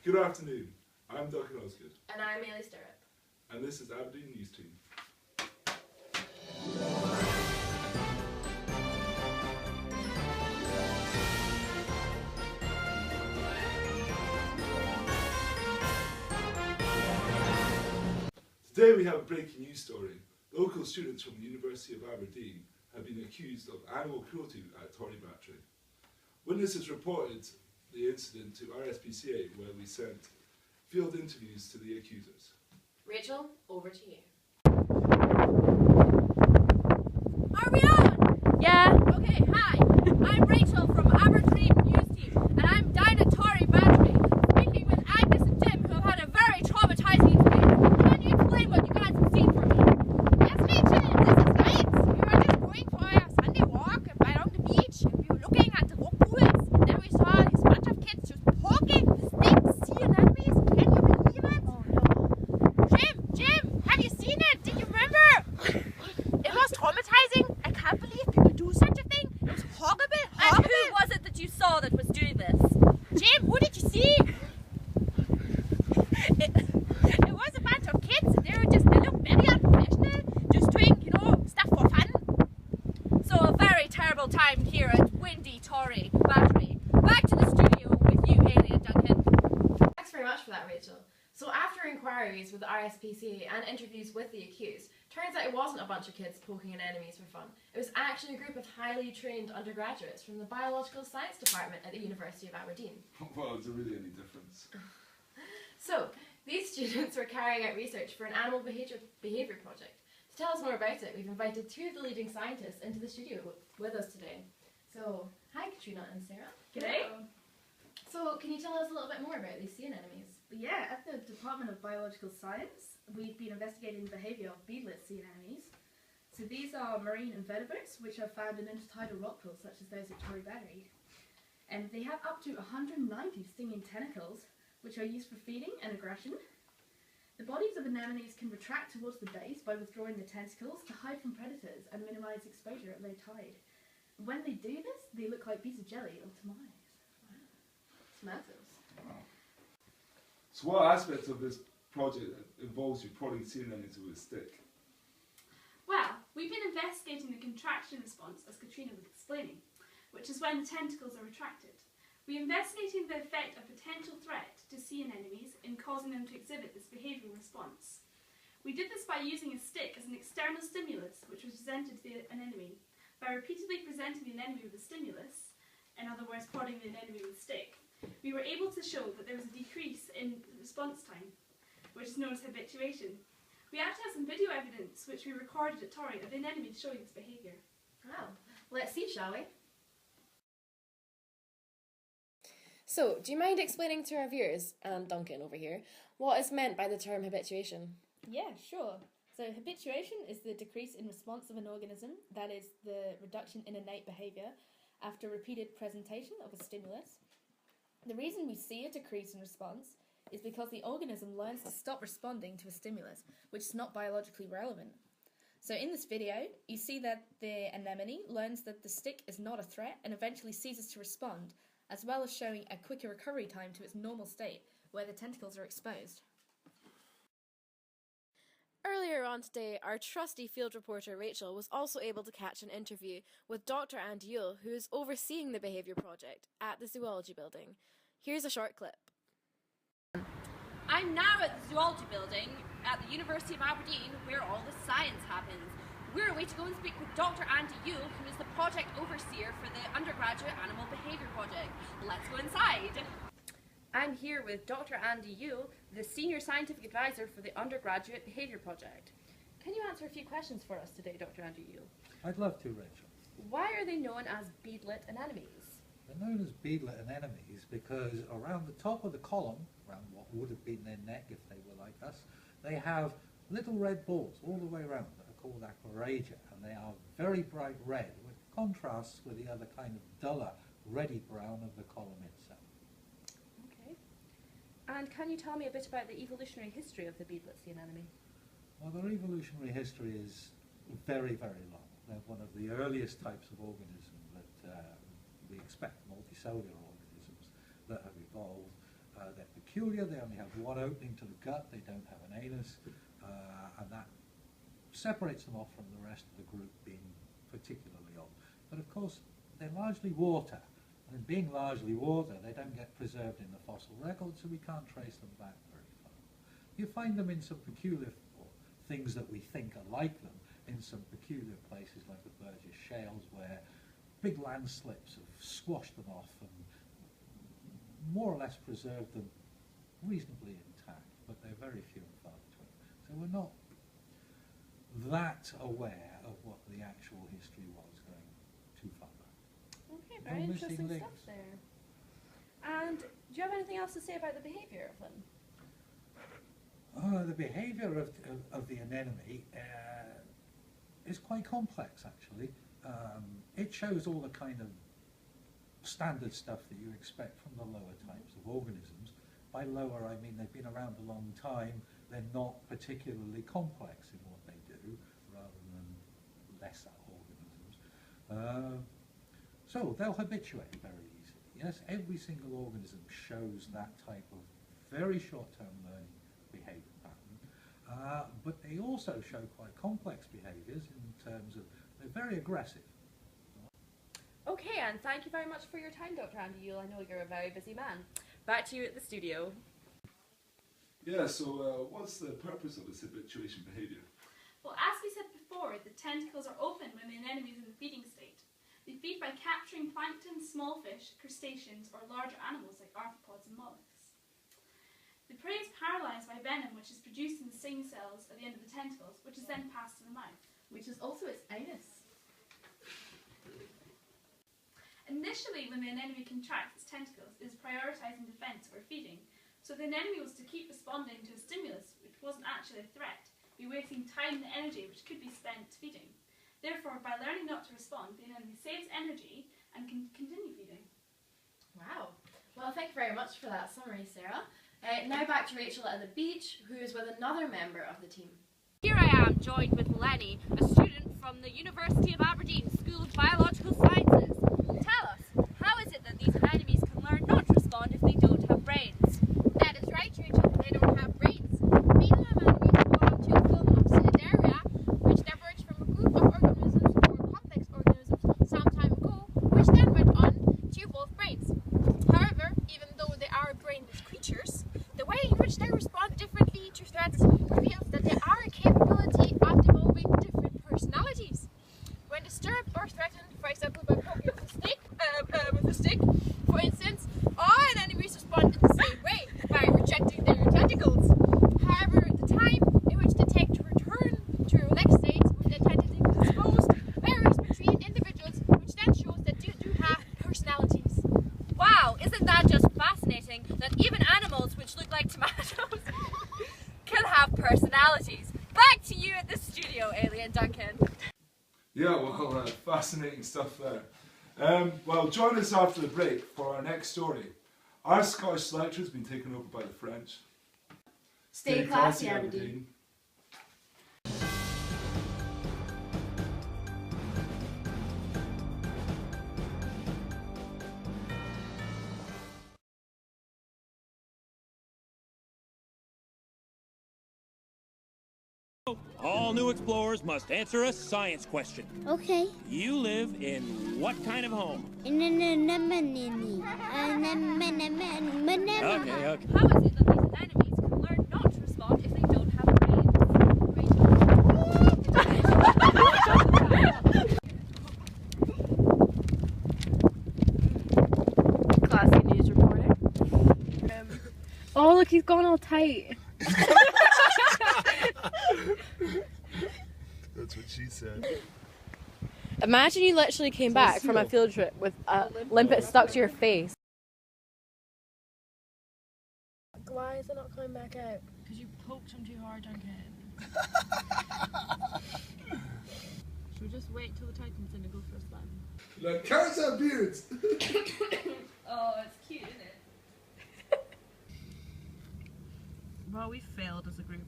Good afternoon, I'm Duncan Osgood. And I'm Ailey Stirrup. And this is Aberdeen News Team. Today we have a breaking news story. Local students from the University of Aberdeen have been accused of animal cruelty at Torry Battery. Witnesses reported the incident to RSPCA, where we sent field interviews to the accusers. Rachel, over to you. Are we on? Yeah. Okay, hi. I'm Rachel from Aberdeen News Team, and I'm down at Torry Battery, speaking with Agnes and Jim, who have had a very traumatising experience. Can you explain what you guys have seen for me? Yes, Rachel, this is right. We were just going for a Sunday walk along the beach, and we were looking at the rock pools, and then we saw this bunch of kids just poking the snakes, sea anemones. Can you believe it? Oh no. Jim, have you seen it? Did you remember? It was traumatizing. I can't believe people do such a thing. It was horrible. And who was it that you saw that was doing this? Jim, who did you see? It was a bunch of kids. They looked very unprofessional, just doing, stuff for fun. So a very terrible time here at windy Torry Battery. Back to the studio with you, Ailey and Duncan. Thanks very much for that, Rachel. So after inquiries with the RSPCA and interviews with the accused, turns out it wasn't a bunch of kids poking anemones for fun. It was actually a group of highly trained undergraduates from the Biological Science Department at the University of Aberdeen. Well, is there really any difference? So, these students were carrying out research for an animal behaviour project. To tell us more about it, we've invited two of the leading scientists into the studio with us today. So, hi Katrina and Sarah. G'day. So, can you tell us a little bit more about these sea anemones? Yeah, at the Department of Biological Science, we've been investigating the behaviour of beadlet sea anemones. So these are marine invertebrates which are found in intertidal rock pools such as those at Torry Battery. And they have up to 190 stinging tentacles which are used for feeding and aggression. The bodies of anemones can retract towards the base by withdrawing the tentacles to hide from predators and minimise exposure at low tide. When they do this, they look like pieces of jelly or tamales. Wow, it's massive. Wow. So what aspect of this project involves you prodding sea anemones with a stick? Well, we've been investigating the contraction response, as Katrina was explaining, which is when the tentacles are retracted. We investigated the effect of potential threat to sea anemones in causing them to exhibit this behavioural response. We did this by using a stick as an external stimulus which was presented to the anemone. By repeatedly presenting the anemone with a stimulus, in other words prodding the anemone with a stick, we were able to show that there was a decrease in response time, which is known as habituation. We actually have some video evidence which we recorded at Torry of the anemone showing this behaviour. Wow, let's see, shall we? So, do you mind explaining to our viewers, and Duncan over here, what is meant by the term habituation? Yeah, sure. So habituation is the decrease in response of an organism, that is, the reduction in innate behaviour after repeated presentation of a stimulus. The reason we see a decrease in response is because the organism learns to stop responding to a stimulus, which is not biologically relevant. So in this video, you see that the anemone learns that the stick is not a threat and eventually ceases to respond, as well as showing a quicker recovery time to its normal state, where the tentacles are exposed. Earlier on today, our trusty field reporter Rachel was also able to catch an interview with Dr. Andy Yule, who is overseeing the Behaviour project at the Zoology Building. Here's a short clip. I'm now at the Zoology Building at the University of Aberdeen, where all the science happens. We're away to go and speak with Dr. Andy Yule, who is the project overseer for the undergraduate animal behaviour project. Let's go inside. I'm here with Dr. Andy Yule, the Senior Scientific Advisor for the Undergraduate Behaviour Project. Can you answer a few questions for us today, Dr. Andy Yule? I'd love to, Rachel. Why are they known as beadlet anemones? They're known as beadlet anemones because around the top of the column, around what would have been their neck if they were like us, they have little red balls all the way around that are called aquaragia, and they are very bright red, which contrasts with the other kind of duller, reddy brown of the column itself. And can you tell me a bit about the evolutionary history of the beadlet sea anemone? Well, their evolutionary history is very, very long. They're one of the earliest types of organism that we expect, multicellular organisms that have evolved They're peculiar, they only have one opening to the gut, they don't have an anus, and that separates them off from the rest of the group being particularly odd. But of course, they're largely water, and being largely water, they don't get preserved in the fossil record, so we can't trace them back very far. You find them in some peculiar things that we think are like them, in some peculiar places like the Burgess Shales, where big landslips have squashed them off and more or less preserved them reasonably intact, but they're very few and far between. So we're not that aware of what the actual history was going too far back. Okay, very interesting stuff there. And do you have anything else to say about the behaviour of them? The behaviour of the anemone is quite complex, actually. It shows all the kind of standard stuff that you expect from the lower types of organisms. By lower, I mean they've been around a long time, they're not particularly complex in what they do, rather than lesser organisms. So they'll habituate very easily. Yes, every single organism shows that type of very short-term learning behaviour pattern, but they also show quite complex behaviours in terms of they're very aggressive. Okay, and thank you very much for your time, Dr. Andy Yule. I know you're a very busy man. Back to you at the studio. Yeah, so what's the purpose of this habituation behaviour? Well, as we said before, the tentacles are open when the anemone is in the feeding state. They feed by capturing plankton, small fish, crustaceans, or larger animals like arthropods and mollusks. The prey is paralysed by venom, which is produced in the sting cells at the end of the tentacles, which is then passed to the mouth. Which is also its anus. Initially, when the anemone contracts its tentacles, it is prioritising defence or feeding. So the anemone was to keep responding to a stimulus which wasn't actually a threat, be wasting time and energy which could be spent feeding. Therefore, by learning not to respond, the anemone saves energy and can continue feeding. Wow. Well, thank you very much for that summary, Sarah. Now back to Rachel at the beach, who is with another member of the team. Here I am, joined with Lenny, a student from the University of Aberdeen School of Biological Sciences. Tell us, how is it that these anemones can learn not to respond if they don't have brains? That is right, Rachel. They don't have brains. Female anemones belong to the phylum of Cnidaria, which diverged from a group of organisms or complex organisms some time ago, which then went on to evolve brains. However, even though they are brainless creatures, the way in which they respond differently to threats reveals that they are a capability of developing different personalities. When disturbed or threatened, for example by poking with a stick, for instance, all anemones respond in the same way, by rejecting their tentacles. However, the time in which they take to return to a relaxed state with their tentacles exposed varies between individuals, which then shows that they do have personalities. Wow, isn't that just fascinating that even animals which look like tomatoes can have personalities? Back to you at the studio, Alien Duncan. Yeah, well, fascinating stuff there. Well, join us after the break for our next story. Our Scottish selector has been taken over by the French. Stay classy, Aberdeen. All new explorers must answer a science question. Okay. You live in what kind of home? In an anemone. Okay. How is it that these anemones can learn not to respond if they don't have brains? Classy news reporter. Oh, look, he's gone all tight. That's what she said. Imagine you literally came back from a field trip with a limpet stuck to your face. Why is it not coming back out? Because you poked him too hard, Duncan. Should we just wait till the tide comes in and go for a swim? Like cats have beards. Oh, it's cute, isn't it? Well, we failed as a group.